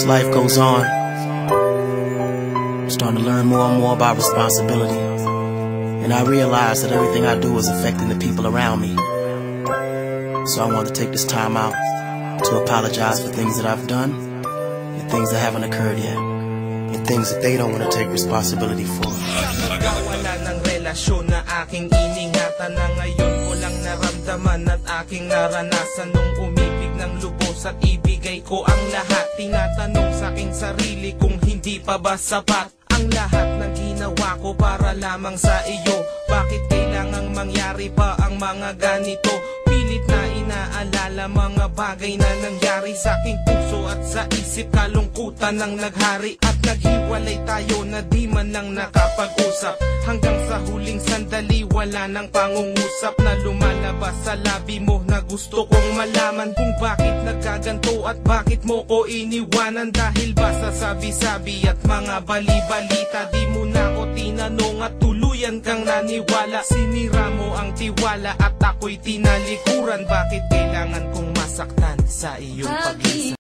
As life goes on, I'm starting to learn more and more about responsibility. And I realize that everything I do is affecting the people around me. So I want to take this time out to apologize for things that I've done and things that haven't occurred yet, and things that they don't want to take responsibility for. Wala ng relasyon na aking iningatan na ngayon ko lang naramdaman at aking naranasan nung umibig ng lubos at ibigay ko ang lahat. Tinatanong sa aking sarili kung hindi pa ba sapat ang lahat ng ginawa ko para lamang sa iyo. Bakit kailangang mangyari pa ang mga ganito? Pilit na inaalala mga bagay na nangyari sa aking puso at sa isip. Kalungkutan ng naghari at naghiwalay tayo na di man lang nakapag-usap. Hanggang sa huling sandali wala nang pangungusap na lumalabas sa labi mo na gusto kong malaman kung bakit nagkaganto at bakit mo ko iniwanan. Dahil ba sa sabi-sabi at mga bali-balita di mo na ko tinanong at tuluyan kang naniwala. Sinira mo ang tiwala at ako'y tinalikuran. Bakit kailangan kong masaktan sa iyong pag-isa?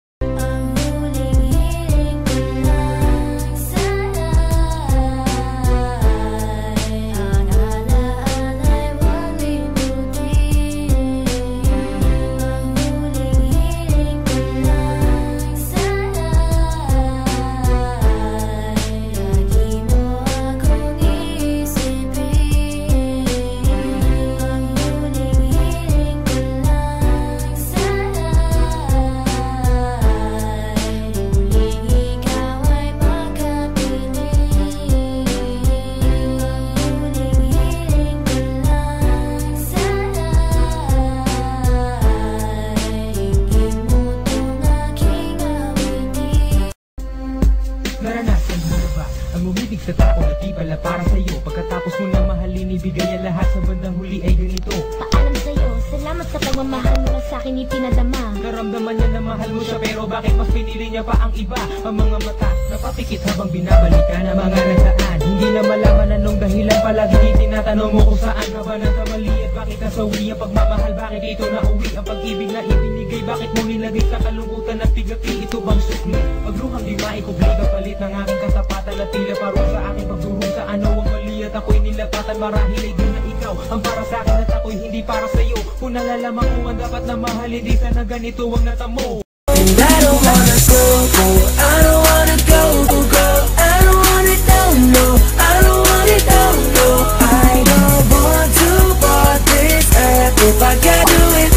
Naranasan mo na ba ang umibig sa tao na di pala para sa'yo? Pagkatapos mo na mahalin, ibigay ang lahat sa bandang huli ay ganito. Paalam sa'yo, salamat sa pagmamahal mo na sa'kin ipinadama. Naramdaman niya na mahal mo siya, pero bakit mas pinili niya pa ang iba? Ang mga mata napapikit habang binabalikan ang mga nagsaan. Hindi na malaman anong dahilan, palagi tinatanong mo kung saan ka ba nagkamali at bakit nasawi ang pagmamahal. Bakit ito nauwi ang pag-ibig na ibinigay? Bakit mo nilagay sa kalungkutan at bigati? Ito bang sukli? Pagluhang di maikubli kapalit ng aking katapatan at tila parang sa aking pagdurong sa ano ang mali at ako'y nilapatan. Marahil ay di na ikaw ang para sa akin at ako'y hindi para sa'yo. Kung nalalaman ko ang dapat na mahal, hindi sana ganito ang natamo. And I don't wanna go, I don't wanna go, I don't want it down, no, I don't want it down, no. I don't want to part this earth if I can do it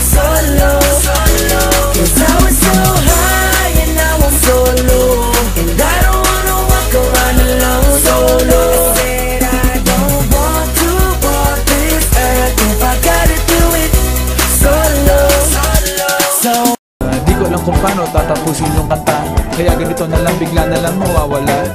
solo, cause I was so high and now I'm so low, and I don't wanna walk around alone solo. I said I don't want to part this earth if I gotta do it solo, so di ko alam kung paano tatapusin yung kanta, kaya ganito na lang, bigla na lang mawawala.